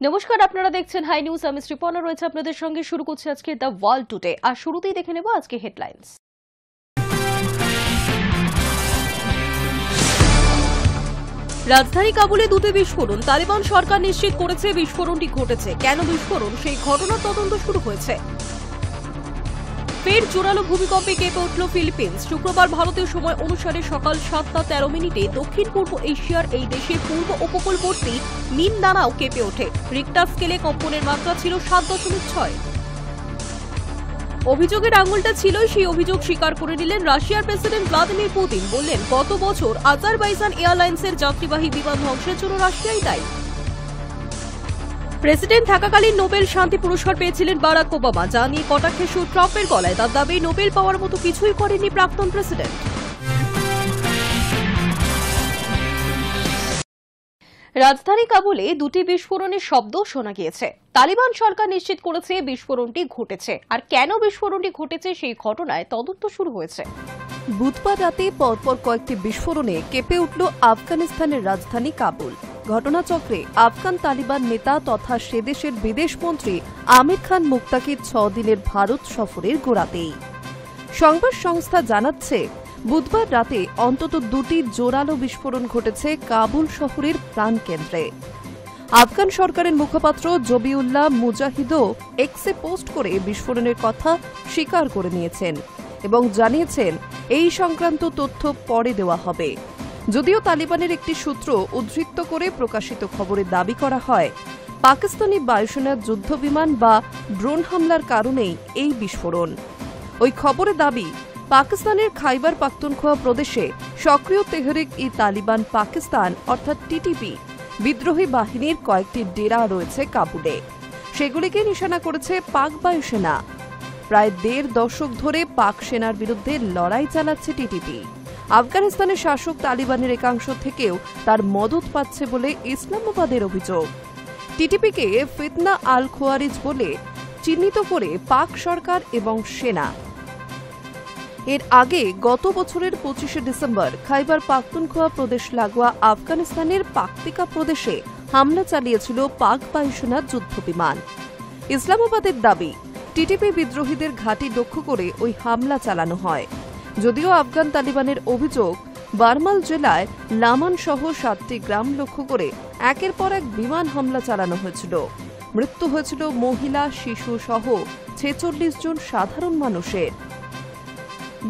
নমস্কার, আপনারা দেখছেন হাই নিউজ। আমি শ্রীপর্ণা রয়েছে আপনাদের সঙ্গে। শুরু করছি আজকে দ্য ওয়ার্ল্ড টুডে। আর শুরুতেই দেখে নেব আজকে হেডলাইন্স। রাজধানী কাবুলে দুটি বিস্ফোরণ, তালিবান সরকার নিশ্চিত করেছে বিস্ফোরণটি ঘটেছে। কেন বিস্ফোরণ, সেই ঘটনার তদন্ত শুরু হয়েছে। ফের জোরালো ভূমিকম্পে কেঁপে উঠল ফিলিপিন্স। শুক্রবার ভারতীয় সময় অনুসারে সকাল 7:13 দক্ষিণ পূর্ব এশিয়ার এই দেশের পূর্ব উপকূলবর্তী মিনদানাও কেঁপে ওঠে। রিক্টার স্কেলে কম্পনের মাত্রা ছিল 7.6। অভিযোগের আঙুলটা ছিলই, সেই অভিযোগ স্বীকার করে নিলেন রাশিয়ার প্রেসিডেন্ট ভ্লাদিমির পুতিন। বললেন, গত বছর আজারবাইজান এয়ারলাইন্সের যাত্রীবাহী বিমান ধ্বংসের জন্য রাশিয়াই দায়ী। প্রেসিডেন্ট থাকাকালীন নোবেল শান্তি পুরস্কার পেয়েছিলেন বারাক ওবামা, যা নিয়ে কটাক্ষের সুর ট্রাম্পের গলায়। তার দাবি, নোবেল পাওয়ার মতো কিছুই করেননি প্রাক্তন প্রেসিডেন্ট। রাজধানী কাবুলে দুটি বিস্ফোরণের শব্দ শোনা গিয়েছে। তালিবান সরকার নিশ্চিত করেছে বিস্ফোরণটি ঘটেছে। আর কেন বিস্ফোরণটি ঘটেছে, সেই ঘটনায় তদন্ত শুরু হয়েছে। বুধবার রাতে পরপর কয়েকটি বিস্ফোরণে কেঁপে উঠল আফগানিস্তানের রাজধানী কাবুল। ঘটনাচক্রে আফগান তালিবান নেতা তথা সে দেশের বিদেশমন্ত্রী আমির খান মুক্তাকির 6 দিনের ভারত সফরের গোড়াতেই। সংবাদ সংস্থা জানাচ্ছে, বুধবার রাতে অন্তত দুটি জোরালো বিস্ফোরণ ঘটেছে কাবুল শহরের প্রাণকেন্দ্রে। আফগান সরকারের মুখপাত্র জবিউল্লাহ মুজাহিদও এক্সে পোস্ট করে বিস্ফোরণের কথা স্বীকার করে নিয়েছেন এবং জানিয়েছেন এই সংক্রান্ত তথ্য পরে দেওয়া হবে। যদিও তালিবানের একটি সূত্র উদ্ধৃত করে প্রকাশিত খবরে দাবি করা হয়, পাকিস্তানি বায়ুসেনার যুদ্ধবিমান বা ড্রোন হামলার কারণেই এই বিস্ফোরণ। ওই খবরে দাবি, পাকিস্তানের খাইবার পাখতুনখোয়া প্রদেশে সক্রিয় তেহরিক-ই-তালিবান পাকিস্তান অর্থাৎ টিটিপি বিদ্রোহী বাহিনীর কয়েকটি ডেরা রয়েছে কাবুলে। সেগুলিকে নিশানা করেছে পাক বায়ুসেনা। প্রায় 1.5 দশক ধরে পাক সেনার বিরুদ্ধে লড়াই চালাচ্ছে টিটিপি। আফগানিস্তানের শাসক তালিবানের একাংশ থেকেও তার মদত পাচ্ছে বলে ইসলামাবাদের অভিযোগ। টিটিপিকে ফিতনা আল খোয়ারিজ বলে চিহ্নিত করে পাক সরকার এবং সেনা। এর আগে গত বছরের 25শে ডিসেম্বর খাইবার পাখতুনখোয়া প্রদেশ লাগোয়া আফগানিস্তানের পাকতিকা প্রদেশে হামলা চালিয়েছিল পাক বায়ুসেনার যুদ্ধবিমান। ইসলামাবাদের দাবি, টিটিপি বিদ্রোহীদের ঘাঁটি লক্ষ্য করে ওই হামলা চালানো হয়। যদিও আফগান তালিবানের অভিযোগ, বারমাল জেলায় লামান সহ 7টি গ্রাম লক্ষ্য করে একের পর এক বিমান হামলা চালানো হয়েছিল। মৃত্যু হয়েছিল মহিলা, শিশু সহ 46 জন সাধারণ মানুষের।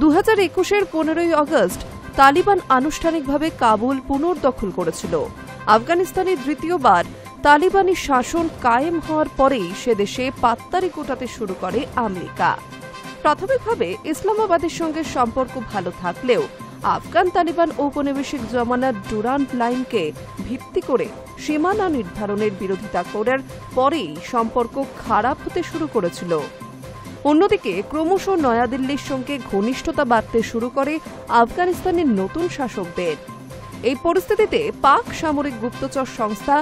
2021-এর 15ই আগস্ট তালিবান আনুষ্ঠানিকভাবে কাবুল পুনর্দখল করেছিল। আফগানিস্তানে দ্বিতীয়বার তালিবানি শাসন কায়েম হওয়ার পরেই সে দেশে পাত্তারি কোটাতে শুরু করে আমেরিকা। প্রাথমিকভাবে ইসলামাবাদের সঙ্গে সম্পর্ক ভালো থাকলেও আফগান তালিবান ঔপনিবেশিক জমানার ডুরান্ট লাইনকে ভিত্তি করে সীমানা নির্ধারণের বিরোধিতা করার পরেই সম্পর্ক খারাপ হতে শুরু করেছিল। অন্যদিকে ক্রমশ নয়াদিল্লির সঙ্গে ঘনিষ্ঠতা বাড়তে শুরু করে আফগানিস্তানের নতুন শাসকদের। এই পরিস্থিতিতে পাক সামরিক গুপ্তচর সংস্থা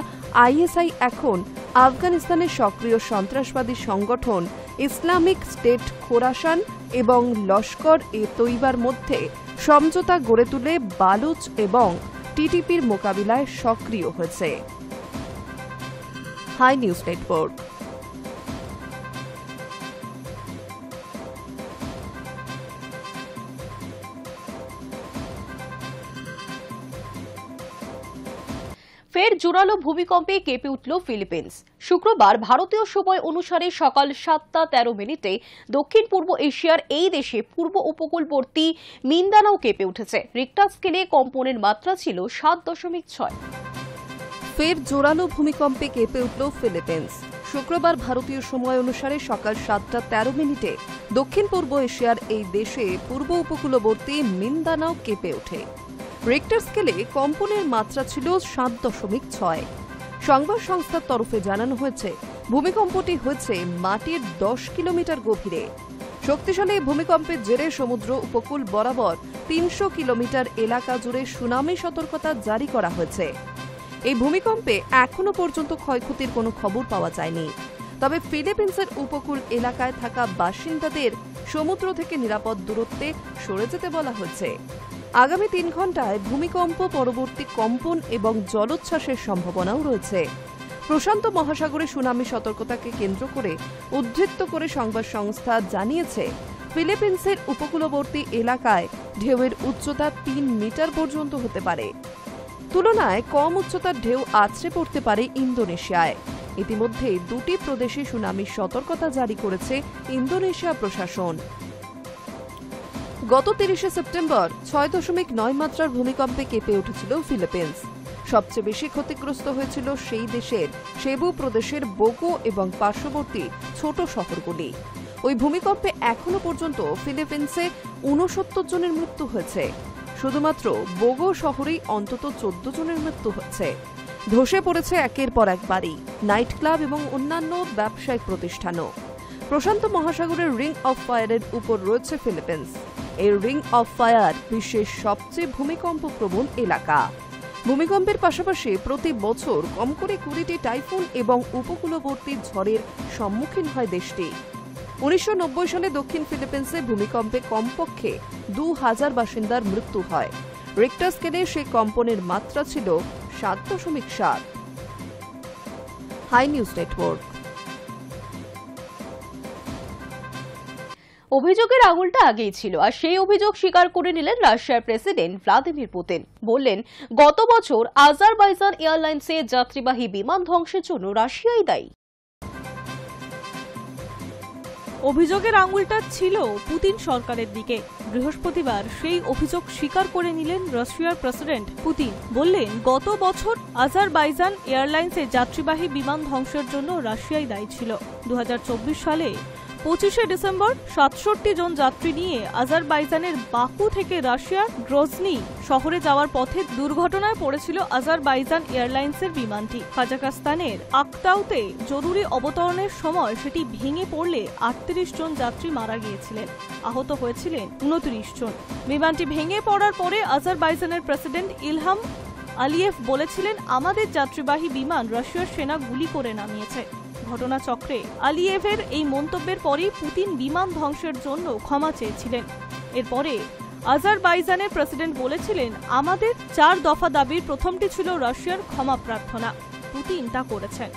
আইএসআই এখন আফগানিস্তানের সক্রিয় সন্ত্রাসবাদী সংগঠন ইসলামিক স্টেট খোরাসান এবং লস্কর-এ-তৈবার মধ্যে সমঝোতা গড়ে তুলে বালুচ এবং টিটিপির মোকাবিলায় সক্রিয় হয়েছে। Hi News Network. ফের জোরালো ভূমিকম্পে কেঁপে উঠল ফিলিপিন্স। শুক্রবার ভারতীয় সময় অনুসারে সকাল 7:13 দক্ষিণ পূর্ব এশিয়ার এই দেশে পূর্ব উপকূলবর্তী মিনদানাও কেঁপে উঠেছে। রিক্টার স্কেলে কম্পনের মাত্রা ছিল 7.6। ফের জোরালো ভূমিকম্পে কেঁপে উঠল ফিলিপিন্স। শুক্রবার ভারতীয় সময় অনুসারে সকাল 7:13 দক্ষিণ পূর্ব এশিয়ার এই দেশে পূর্ব উপকূলবর্তী মিনদানাও কেঁপে ওঠে। রিক্টার স্কেলে কম্পনের মাত্রা ছিল 7.6। সংবাদ সংস্থার তরফে জানানো হয়েছে, ভূমিকম্পটি হয়েছে মাটির 10 কিলোমিটার গভীরে। শক্তিশালী ভূমিকম্পের জেরে সমুদ্র উপকূল বরাবর 300 কিলোমিটার এলাকা জুড়ে সুনামি সতর্কতা জারি করা হয়েছে। এই ভূমিকম্পে এখনো পর্যন্ত ক্ষয়ক্ষতির কোনো খবর পাওয়া যায়নি। তবে ফিলিপিন্সের উপকূল এলাকায় থাকা বাসিন্দাদের সমুদ্র থেকে নিরাপদ দূরত্বে সরে যেতে বলা হয়েছে। আগামী 3 ঘণ্টায় ভূমিকম্প পরবর্তী কম্পন এবং জলোচ্ছ্বাসের সম্ভাবনাও রয়েছে। প্রশান্ত মহাসাগরে সুনামি সতর্কতাকে কেন্দ্র করে উদ্ধৃত করে সংবাদ সংস্থা জানিয়েছে, ফিলিপিন্সের উপকূলবর্তী এলাকায় ঢেউয়ের উচ্চতা ৩ মিটার পর্যন্ত হতে পারে। তুলনায় কম উচ্চতার ঢেউ আছড়ে পড়তে পারে ইন্দোনেশিয়ায়। ইতিমধ্যে দুটি প্রদেশে সুনামির সতর্কতা জারি করেছে ইন্দোনেশিয়া প্রশাসন। গত ৩০ সেপ্টেম্বর ৬.৯ মাত্রার ভূমিকম্পে কেঁপে উঠেছিল ফিলিপিন্স। সবচেয়ে বেশি ক্ষতিগ্রস্ত হয়েছিল সেই দেশের সেবু প্রদেশের বোগো এবং পার্শ্ববর্তী ছোট শহরগুলি। ওই ভূমিকম্পে এখনো পর্যন্ত ফিলিপিন্সে ৬৯ জনের মৃত্যু হয়েছে। শুধুমাত্র বোগো শহরেই অন্তত ১৪ জনের মৃত্যু হচ্ছে। ধসে পড়েছে একের পর এক বাড়ি, নাইট ক্লাব এবং অন্যান্য ব্যবসায়িক প্রতিষ্ঠানও। প্রশান্ত মহাসাগরের রিং অফ ফায়ারের উপর রয়েছে ফিলিপিন্স। এই রিং অফ ফায়ার বিশ্বের সবচেয়ে ভূমিকম্পপ্রবণ এলাকা। ভূমিকম্পের পাশাপাশি প্রতি বছর কম করে ২০টি টাইফুন এবং উপকূলবর্তী ঝড়ের সম্মুখীন হয় দেশটি। ১৯৯০ সালে দক্ষিণ ফিলিপিন্সে ভূমিকম্পে কমপক্ষে ২,০০০ বাসিন্দার মৃত্যু হয়। রিক্টার স্কেলে সেই কম্পনের মাত্রা ছিল ৭.৭। High News network. অভিযোগের আঙুলটা আগেই ছিল, আর সেই অভিযোগ স্বীকার করে নিলেন রাশিয়ার প্রেসিডেন্ট ভ্লাদিমির পুতিন। বললেন, গত বছর আজারবাইজান এয়ারলাইন্সে যাত্রীবাহী বিমান ধ্বংসের জন্য রাশিয়াই দায়ী। অভিযোগের আঙুলটা ছিল পুতিন সরকারের দিকে। বৃহস্পতিবার সেই অভিযোগ স্বীকার করে নিলেন রাশিয়ার প্রেসিডেন্ট পুতিন। বললেন, গত বছর আজারবাইজান এয়ারলাইন্সে যাত্রীবাহী বিমান ধ্বংসের জন্য রাশিয়াই দায়ী ছিল। ২০২৪ সালে ২৫ ডিসেম্বর ৬৭ জন যাত্রী নিয়ে আজারবাইজানের বাকু থেকে রাশিয়ার গ্রোজনি শহরে যাওয়ার পথে দুর্ঘটনায় পড়েছিল আজারবাইজান এয়ারলাইন্সের বিমানটি। কাজাখস্তানের আক্তাউতে জরুরি অবতরণের সময় সেটি ভেঙে পড়লে ৩৮ জন যাত্রী মারা গিয়েছিলেন, আহত হয়েছিলেন ২৯ জন। বিমানটি ভেঙে পড়ার পরে আজারবাইজানের প্রেসিডেন্ট ইলহাম আলিয়েভ বলেছিলেন, আমাদের যাত্রীবাহী বিমান রাশিয়ার সেনা গুলি করে নামিয়েছে। ঘটনাচক্রে আলিয়েভের এই মন্তব্যের পরই পুতিন বিমান ধ্বংসের জন্য ক্ষমা চেয়েছিলেন। এরপরে আজারবাইজানের প্রেসিডেন্ট বলেছিলেন, আমাদের ৪ দফা দাবির প্রথমটি ছিল রাশিয়ার ক্ষমা প্রার্থনা। পুতিন তা করেছেন,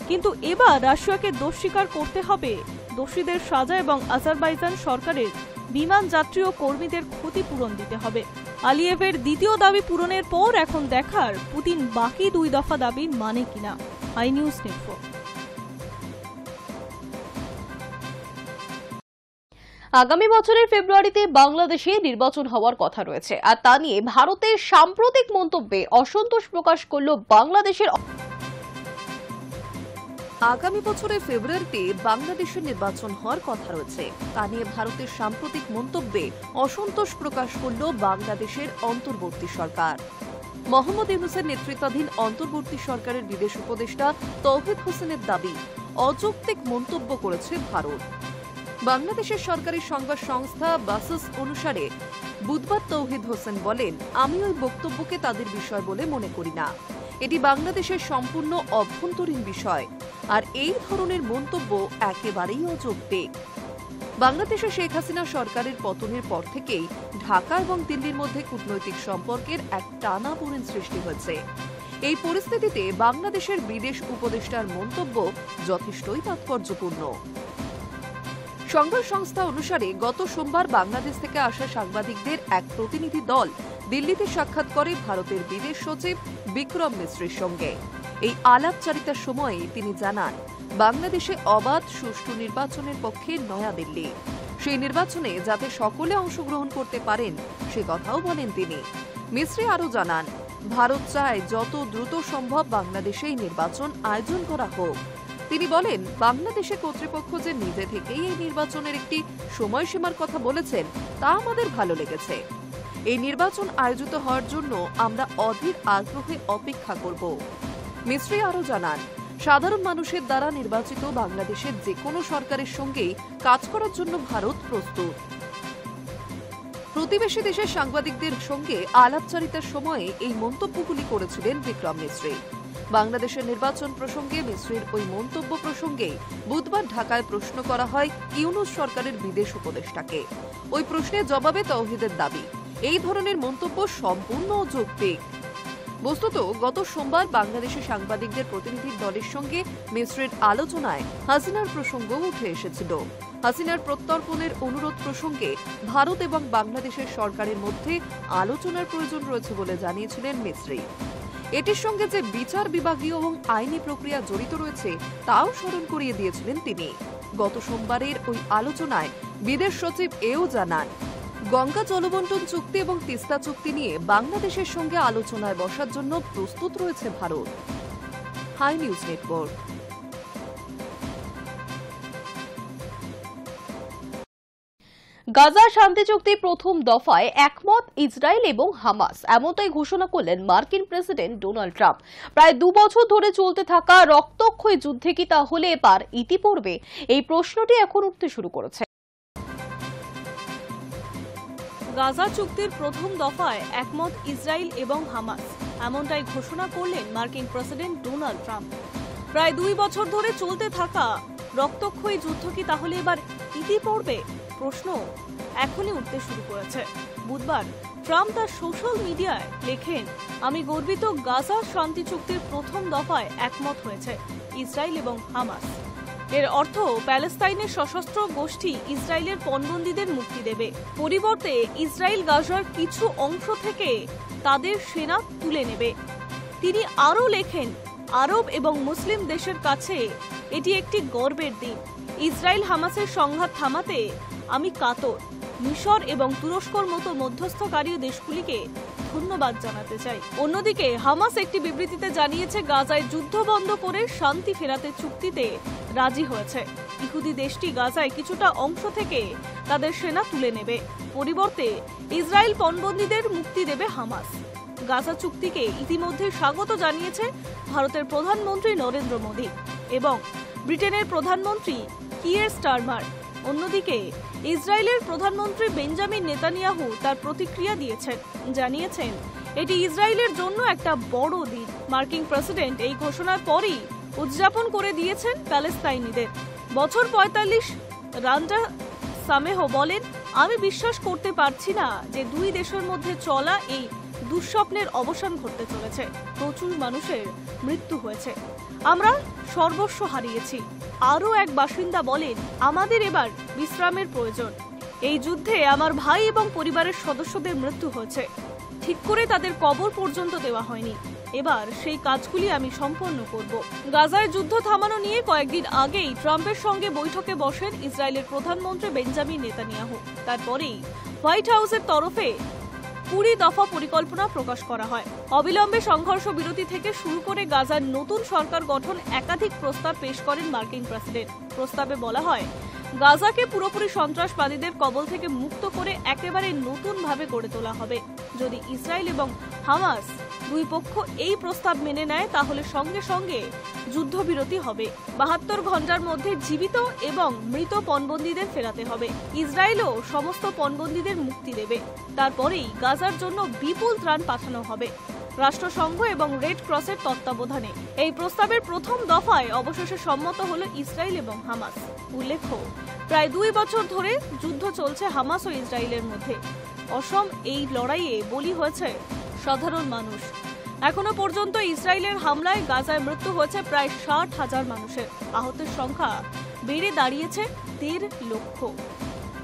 কিন্তু এবার রাশিয়াকে দোষ স্বীকার করতে হবে, দোষীদের সাজা এবং আজারবাইজান সরকারের বিমান যাত্রী ও কর্মীদের ক্ষতিপূরণ দিতে হবে। আলিয়েভের দ্বিতীয় দাবি পূরণের পর এখন দেখার পুতিন বাকি ২ দফা দাবি মানে কিনা। Hi News Network. আগামী বছরের ফেব্রুয়ারিতে বাংলাদেশে নির্বাচন হওয়ার কথা রয়েছে, আর তা নিয়ে ভারতের সাম্প্রতিক মন্তব্যে অসন্তোষ প্রকাশ করল বাংলাদেশের। আগামী বছরের ফেব্রুয়ারিতে বাংলাদেশের নির্বাচন হওয়ার কথা রয়েছে, তা নিয়ে ভারতের সাম্প্রতিক মন্তব্যে অসন্তোষ প্রকাশ করল বাংলাদেশের অন্তর্বর্তী সরকার। মোহাম্মদ ইউনূসের নেতৃত্বাধীন অন্তর্বর্তী সরকারের বিদেশ উপদেষ্টা তৌহিদ হোসেনের দাবি, অযৌক্তিক মন্তব্য করেছে ভারত। বাংলাদেশের সরকারি সংবাদ সংস্থা বাসস অনুসারে বুধবার তৌহিদ হোসেন বলেন, আমি ওই বক্তব্যকে তাদের বিষয় বলে মনে করি না। এটি বাংলাদেশের সম্পূর্ণ অভ্যন্তরীণ বিষয়, আর এই ধরনের মন্তব্য একেবারেই অযৌক্তিক। বাংলাদেশে শেখ হাসিনা সরকারের পতনের পর থেকেই ঢাকা এবং দিল্লির মধ্যে কূটনৈতিক সম্পর্কের এক টানাপোড়েন সৃষ্টি হয়েছে। এই পরিস্থিতিতে বাংলাদেশের বিদেশ উপদেষ্টার মন্তব্য যথেষ্টই তাৎপর্যপূর্ণ। সংবাদ সংস্থা অনুসারে গত সোমবার বাংলাদেশ থেকে আসা সাংবাদিকদের এক প্রতিনিধি দল দিল্লিতে সাক্ষাৎ করে ভারতের বিদেশ সচিব বিক্রম মিশ্রের সঙ্গে। এই আলাপচারিতার সময়ে তিনি জানান, বাংলাদেশে অবাধ সুষ্ঠু নির্বাচনের পক্ষে নয়াদিল্লি। সেই নির্বাচনে যাতে সকলে অংশগ্রহণ করতে পারেন সে কথাও বলেন তিনি। মিশ্রি আরও জানান, ভারত চায় যত দ্রুত সম্ভব বাংলাদেশে এই নির্বাচন আয়োজন করা হোক। তিনি বলেন, বাংলাদেশের কর্তৃপক্ষ যে নিজে থেকেই এই নির্বাচনের একটি সময়সীমার কথা বলেছেন তা আমাদের ভালো লেগেছে। এই নির্বাচন আয়োজিত হওয়ার জন্য আমরা অধীর আগ্রহে অপেক্ষা করব। মিশ্রি আরও জানান, সাধারণ মানুষের দ্বারা নির্বাচিত বাংলাদেশের যে কোনো সরকারের সঙ্গেই কাজ করার জন্য ভারত প্রস্তুত। প্রতিবেশী দেশের সাংবাদিকদের সঙ্গে আলাপচারিতার সময়ে এই মন্তব্যগুলি করেছিলেন বিক্রম মিশ্রি। বাংলাদেশের নির্বাচন প্রসঙ্গে মিশ্রির ওই মন্তব্য প্রসঙ্গে বুধবার ঢাকায় প্রশ্ন করা হয় ইউনূস সরকারের বিদেশ উপদেষ্টাকে। ওই প্রশ্নের জবাবে তৌহিদের দাবি, এই ধরনের মন্তব্য সম্পূর্ণ অযৌক্তিক। বস্তুত গত সোমবার বাংলাদেশি সাংবাদিকদের প্রতিনিধি দলের সঙ্গে মিসরের আলোচনায় হাসিনার প্রসঙ্গ উঠে এসেছিল। হাসিনার প্রত্যর্পণের অনুরোধ প্রসঙ্গে ভারত এবং বাংলাদেশের সরকারের মধ্যে আলোচনার প্রয়োজন রয়েছে বলে জানিয়েছিলেন মিসরি। এটির সঙ্গে যে বিচার বিভাগীয় এবং আইনি প্রক্রিয়া জড়িত রয়েছে তাও স্মরণ করিয়ে দিয়েছিলেন তিনি। গত সোমবারের ওই আলোচনায় বিদেশ সচিব এও জানান, গঙ্গা জলবন্টন চুক্তি এবং তিস্তা চুক্তি নিয়ে বাংলাদেশের সঙ্গে আলোচনায় বসার জন্য প্রস্তুত রয়েছে Bharat. Hi News Network. Gaza শান্তি চুক্তি প্রথম দফায় একমত ইসরায়েল এবং হামাস, এমনটাই ঘোষণা করলেন মার্কিন প্রেসিডেন্ট ডোনাল্ড ট্রাম্প। প্রায় 2 বছর ধরে চলতে থাকা রক্তক্ষয়ী যুদ্ধে কি তাহলে এবার ইতি পড়বে? এই প্রশ্নটি এখন উঠতে শুরু করেছে। গাজা চুক্তির প্রথম দফায় একমত ইসরায়েল এবং হামাস, এমনটাই ঘোষণা করলেন মার্কিন প্রেসিডেন্ট ডোনাল্ড ট্রাম্প। প্রায় 2 বছর ধরে চলতে থাকা রক্তক্ষয়ী যুদ্ধ কি তাহলে এবার ইতি পড়বে? প্রশ্ন এখনই উঠতে শুরু করেছে। বুধবার ট্রাম্প তার সোশ্যাল মিডিয়ায় লেখেন, আমি গর্বিত গাজা শান্তি চুক্তির প্রথম দফায় একমত হয়েছে ইসরায়েল এবং হামাস। এর অর্থ প্যালেস্তাইনের সশস্ত্র গোষ্ঠী ইসরায়েলের পণবন্দীদের মুক্তি দেবে। পরিবর্তে ইসরায়েল গাজার কিছু অংশ থেকে তাদের সেনা তুলে নেবে। তিনি আরও লেখেন, আরব এবং মুসলিম দেশের কাছে এটি একটি গর্বের দিন। ইসরায়েল হামাসের সংঘাত থামাতে আমি কাতর। মিশর এবং তুরস্কর মতো মধ্যস্থকারী দেশগুলিকে ধন্যবাদ জানাতে চাই। অন্যদিকে হামাস একটি বিবৃতিতে জানিয়েছে, গাজায় যুদ্ধ বন্ধ করে শান্তি ফেরাতে চুক্তিতে রাজি হয়েছে। ইহুদি দেশটি গাজায় কিছুটা অংশ থেকে তাদের সেনা তুলে নেবে। পরিবর্তে ইসরায়েল পণবন্দীদের মুক্তি দেবে হামাস। গাজা চুক্তিকে ইতিমধ্যে স্বাগত জানিয়েছে ভারতের প্রধানমন্ত্রী নরেন্দ্র মোদী এবং ব্রিটেনের প্রধানমন্ত্রী কিয়ের স্টারমার। অন্যদিকে ইসরায়েলের প্রধানমন্ত্রী বেঞ্জামিন নেতানিয়াহু তার প্রতিক্রিয়া দিয়েছেন, জানিয়েছেন এটি ইসরায়েলের জন্য একটা বড় দিন। মার্কিন প্রেসিডেন্ট এই ঘোষণার পরই উদযাপন করে দিয়েছেন প্যালেস্তাইনিদের। বছর 45 রান্ডা সামেহ বলেন, আমি বিশ্বাস করতে পারছি না যে 2 দেশের মধ্যে চলা এই দুঃস্বপ্নের অবসান ঘটতে চলেছে। প্রচুর মানুষের মৃত্যু হয়েছে, আমরা সর্বস্ব হারিয়েছি। আরও এক বাসিন্দা বলেন, আমাদের এবার বিশ্রামের প্রয়োজন। এই যুদ্ধে আমার ভাই এবং পরিবারের সদস্যদের মৃত্যু হয়েছে, ঠিক করে তাদের কবর পর্যন্ত দেওয়া হয়নি। এবার সেই কাজগুলি আমি সম্পন্ন করব। গাজায় যুদ্ধ থামানো নিয়ে কয়েকদিন আগেই ট্রাম্পের সঙ্গে বৈঠকে বসেন ইসরায়েলের প্রধানমন্ত্রী বেঞ্জামিন নেতানিয়াহু। তারপরেই হোয়াইট হাউসের তরফে 20 দফা পরিকল্পনা প্রকাশ করা হয়। অবিলম্বে সংঘর্ষ বিরতি থেকে শুরু করে গাজার নতুন সরকার গঠন একাধিক প্রস্তাব পেশ করেন মার্কিন প্রেসিডেন্ট। প্রস্তাবে বলা হয়, গাজাকে পুরোপুরি সন্ত্রাসবাদীদের কবল থেকে মুক্ত করে একেবারে নতুনভাবে গড়ে তোলা হবে। যদি ইসরায়েল এবং হামাস 2 পক্ষ এই প্রস্তাব মেনে নেয় তাহলে সঙ্গে সঙ্গে যুদ্ধবিরতি হবে। 72 ঘন্টার মধ্যে জীবিত এবং মৃত পণবন্দীদের ফেরাতে হবে। ইসরায়েলও সমস্ত পণবন্দীদের মুক্তি দেবে। তারপরেই গাজার জন্য বিপুল ত্রাণ পাঠানো হবে রাষ্ট্রসংঘ এবং রেড ক্রসের তত্ত্বাবধানে। এই প্রস্তাবের প্রথম দফায় অবশেষে সম্মত হল ইসরায়েল এবং হামাস। উল্লেখ্য, প্রায় 2 বছর ধরে যুদ্ধ চলছে হামাস ও ইসরায়েলের মধ্যে। অসম এই লড়াইয়ে বলি হয়েছে সাধারণ মানুষ। এখনো পর্যন্ত ইসরায়েলের হামলায় গাজায় মৃত্যু হয়েছে প্রায় 60,000 মানুষের। আহতের সংখ্যা বেড়ে দাঁড়িয়েছে 1.5 লক্ষ।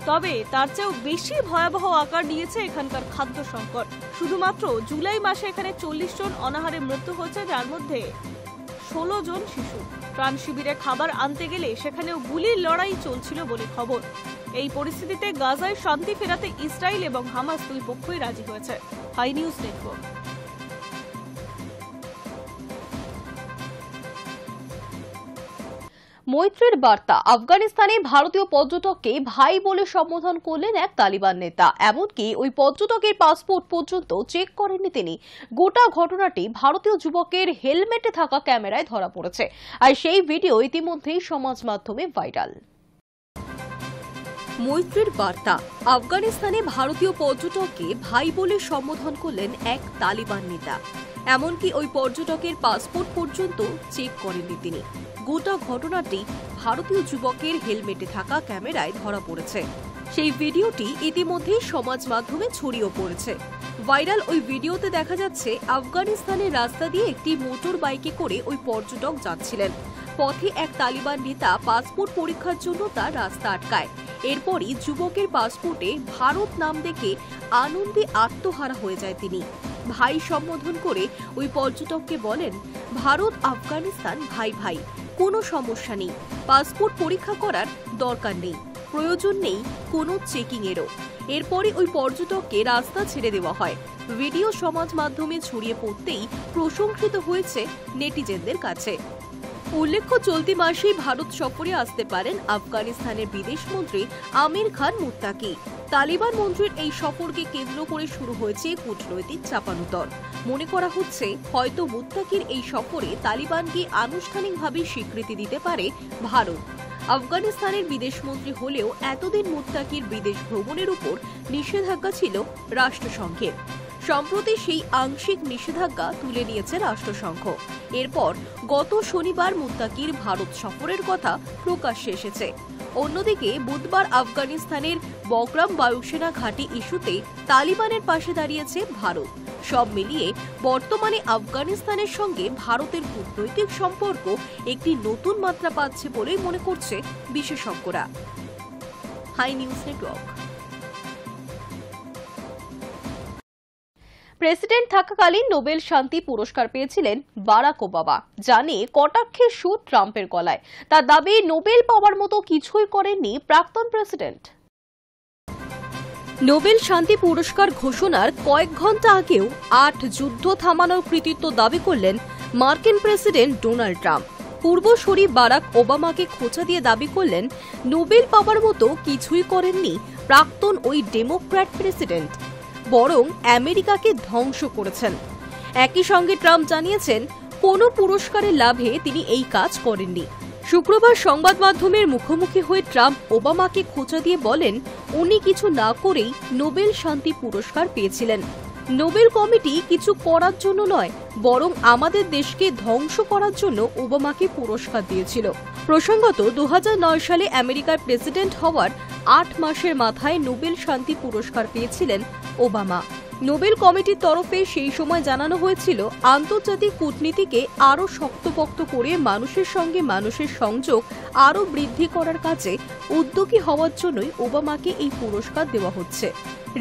তবে তার চেয়েও বেশি ভয়াবহ আকার নিয়েছে এখানকার খাদ্য সংকট। শুধুমাত্র জুলাই মাসে এখানে 40 জন অনাহারে মৃত্যু হয়েছে, যার মধ্যে 16 জন শিশু। ত্রাণ শিবিরে খাবার আনতে গেলে সেখানেও গুলির লড়াই চলছিল বলে খবর। এই পরিস্থিতিতে গাজায় শান্তি ফেরাতে ইসরায়েল এবং হামাস 2 পক্ষই রাজি হয়েছে। Hi News network. মৈত্রীর বার্তা, আফগানিস্তানে ভারতীয় পর্যটককে ভাই বলে সম্বোধন করলেন এক তালিবান নেতা। এমনকি ওই পর্যটকের পাসপোর্ট পর্যন্ত চেক করেননি তিনি। গোটা ঘটনাটি ভারতীয় যুবকের হেলমেটে থাকা ক্যামেরায় ধরা পড়েছে, আর সেই ভিডিও ইতিমধ্যেই সমাজ মাধ্যমে ভাইরাল। মৈত্রীর বার্তা, আফগানিস্তানে ভারতীয় পর্যটককে ভাই বলে সম্বোধন করলেন এক তালিবান নেতা। এমনকি ওই পর্যটকের পাসপোর্ট পর্যন্ত চেক করেননি তিনি। গোটা ঘটনাটি ভারতীয় যুবকের হেলমেটে থাকা ক্যামেরায় ধরা পড়েছে। সেই ভিডিওটি ইতিমধ্যেই সমাজ মাধ্যমে ছড়িয়ে পড়েছে। ভাইরাল ওই ভিডিওতে দেখা যাচ্ছে আফগানিস্তানের রাস্তা দিয়ে একটি মোটর বাইকে করে ওই পর্যটক যাচ্ছিলেন। পথে এক তালিবান নেতা পাসপোর্ট পরীক্ষার জন্য তার রাস্তা আটকায়। এরপরই যুবকের পাসপোর্টে ভারত নাম দেখে আনন্দে আত্মহারা হয়ে যায় তিনি। ভাই সম্বোধন করে ওই পর্যটককে বলেন, ভারত আফগানিস্তান ভাই ভাই, কোনো সমস্যা নেই, পাসপোর্ট পরীক্ষা করার দরকার নেই, প্রয়োজন নেই কোনো চেকিং এরও। এরপরে ওই পর্যটককে রাস্তা ছেড়ে দেওয়া হয়। ভিডিও সমাজ মাধ্যমে ছড়িয়ে পড়তেই প্রশংসিত হয়েছে নেটিজেনদের কাছে। উল্লেখ্য, চলতি মাসেই ভারত সফরে আসতে পারেন আফগানিস্তানের বিদেশমন্ত্রী আমির খান মুত্তাকি। তালিবান মন্ত্রীর এই সফরকে কেন্দ্র করে শুরু হয়েছে কূটনৈতিক চাপানুতর। মনে করা হচ্ছে হয়তো মুত্তাকির এই সফরে তালিবানকে আনুষ্ঠানিকভাবে স্বীকৃতি দিতে পারে ভারত। আফগানিস্তানের বিদেশমন্ত্রী হলেও এতদিন মুত্তাকির বিদেশ ভ্রমণের উপর নিষেধাজ্ঞা ছিল রাষ্ট্রসংঘের। সম্প্রতি সেই আংশিক নিষেধাজ্ঞা তুলে নিয়েছে রাষ্ট্রসংঘ। এরপর গত শনিবার মুত্তাকির ভারত সফরের কথা প্রকাশ্যে এসেছে। অন্যদিকে বুধবার আফগানিস্তানের বগরাম বায়ুসেনা ঘাঁটি ইস্যুতে তালিবানের পাশে দাঁড়িয়েছে ভারত। সব মিলিয়ে বর্তমানে আফগানিস্তানের সঙ্গে ভারতের কূটনৈতিক সম্পর্ক একটি নতুন মাত্রা পাচ্ছে বলেই মনে করছে বিশেষজ্ঞরা। Hi News Network. প্রেসিডেন্ট থাকাকালীন নোবেল শান্তি পুরস্কার পেয়েছিলেন বারাক ওবামা, জানে কটাক্ষের সুর ট্রাম্পের গলায়। তার দাবি, নোবেল পাওয়ার মতো কিছুই করেননি প্রাক্তন প্রেসিডেন্ট। নোবেল শান্তি পুরস্কার ঘোষণার কয়েক ঘন্টা আগেও 8 যুদ্ধ থামানোর কৃতিত্ব দাবি করলেন মার্কিন প্রেসিডেন্ট ডোনাল্ড ট্রাম্প। পূর্বসূরি বারাক ওবামাকে খোঁচা দিয়ে দাবি করলেন, নোবেল পাওয়ার মতো কিছুই করেননি প্রাক্তন ওই ডেমোক্র্যাট প্রেসিডেন্ট, বরং আমেরিকাকে ধ্বংস করেছেন। একই সঙ্গে ট্রাম্প জানিয়েছেন, কোনো পুরস্কারের লাভে তিনি এই কাজ করেননি। শুক্রবার সংবাদ মাধ্যমের মুখোমুখি হয়ে ট্রাম্প ওবামাকে খোঁচা দিয়ে বলেন, উনি কিছু না করেই নোবেল শান্তি পুরস্কার পেয়েছিলেন। নোবেল কমিটি কিছু করার জন্য নয়, বরং আমাদের দেশকে ধ্বংস করার জন্য ওবামাকে পুরস্কার দিয়েছিল। প্রসঙ্গত, 2009 সালে আমেরিকার প্রেসিডেন্ট হওয়ার 8 মাসের মাথায় নোবেল শান্তি পুরস্কার পেয়েছিলেন ওবামা। নোবেল কমিটির তরফে সেই সময় জানানো হয়েছিল, আন্তর্জাতিক কূটনীতিকে আরও শক্তপোক্ত করে মানুষের সঙ্গে মানুষের সংযোগ আরও বৃদ্ধি করার কাজে উদ্যোগী হওয়ার জন্যই ওবামাকে এই পুরস্কার দেওয়া হচ্ছে।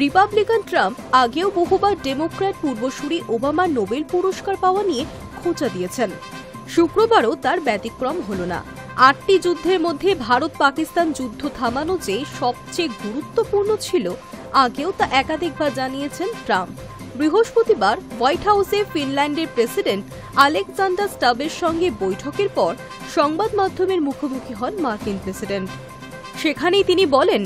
রিপাবলিকান ট্রাম্প আগেও বহুবার ডেমোক্র্যাট পূর্বসূরি ওবামার নোবেল পুরস্কার পাওয়া নিয়ে খোঁচা দিয়েছেন। শুক্রবারও তার ব্যতিক্রম হল না। 8টি যুদ্ধের মধ্যে ভারত পাকিস্তান যুদ্ধ থামানো যে সবচেয়ে গুরুত্বপূর্ণ ছিল, আগেও তা একাধিকবার জানিয়েছেন ট্রাম্প। বৃহস্পতিবার হোয়াইট হাউসে ফিনল্যান্ডের প্রেসিডেন্ট আলেকজান্ডার স্টাবের সঙ্গে বৈঠকের পর সংবাদ মাধ্যমের মুখোমুখি হন মার্কিন প্রেসিডেন্ট। সেখানেই তিনি বলেন,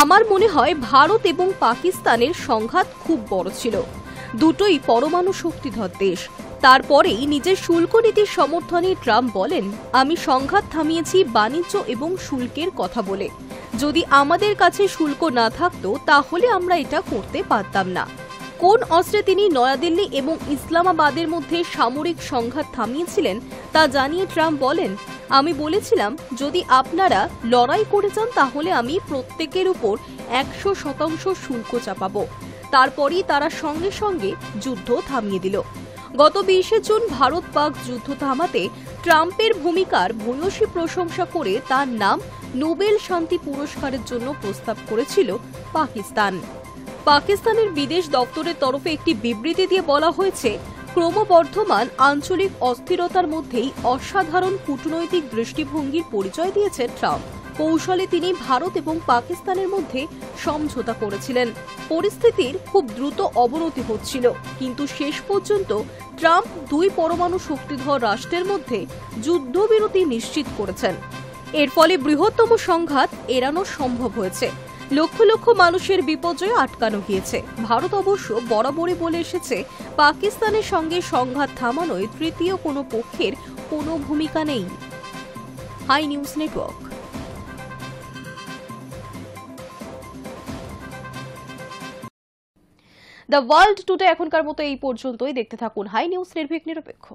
আমার মনে হয় ভারত এবং পাকিস্তানের সংঘাত খুব বড় ছিল। দুটোই পরমাণু শক্তিধর দেশ। তারপরেই নিজের শুল্ক নীতির সমর্থনে ট্রাম্প বলেন, আমি সংঘাত থামিয়েছি বাণিজ্য এবং শুল্কের কথা বলে। যদি আমাদের কাছে শুল্ক না থাকতো তাহলে আমরা এটা করতে পারতাম না। কোন অস্ত্রে তিনি নয়াদিল্লি এবং ইসলামাবাদের মধ্যে সামরিক সংঘাত থামিয়েছিলেন তা জানিয়ে ট্রাম্প বলেন, আমি বলেছিলাম যদি আপনারা লড়াই করে যান তাহলে আমি প্রত্যেকের উপর 100% শুল্ক চাপাবো। তারপরই তারা সঙ্গে সঙ্গে যুদ্ধ থামিয়ে দিল। গত 20 জুন ভারত পাক যুদ্ধ থামাতে ট্রাম্পের ভূমিকার ভূয়সী প্রশংসা করে তার নাম নোবেল শান্তি পুরস্কারের জন্য প্রস্তাব করেছিল পাকিস্তান। পাকিস্তানের বিদেশ দপ্তরের তরফে একটি বিবৃতি দিয়ে বলা হয়েছে, ক্রমবর্ধমান আঞ্চলিক অস্থিরতার মধ্যেই অসাধারণ কূটনৈতিক দৃষ্টিভঙ্গির পরিচয় দিয়েছেন ট্রাম্প। কৌশলে তিনি ভারত এবং পাকিস্তানের মধ্যে সমঝোতা করেছিলেন। পরিস্থিতির খুব দ্রুত অবনতি হচ্ছিল, কিন্তু শেষ পর্যন্ত ট্রাম্প 2 পরমাণু শক্তিধর রাষ্ট্রের মধ্যে যুদ্ধবিরতি নিশ্চিত করেছেন। এর ফলে বৃহত্তম সংঘাত এড়ানো সম্ভব হয়েছে। লক্ষ লক্ষ মানুষের বিপর্যয় আটকানো গিয়েছে। ভারত অবশ্য বরাবরই বলে এসেছে, পাকিস্তানের সঙ্গে সংঘাত থামানোয় তৃতীয় কোনো পক্ষের কোনো ভূমিকা নেই। Hi News Network. The world today এখনকার মতো এই পর্যন্তই। দেখতে থাকুন হাই নিউজ, নির্ভীক নিরপেক্ষ।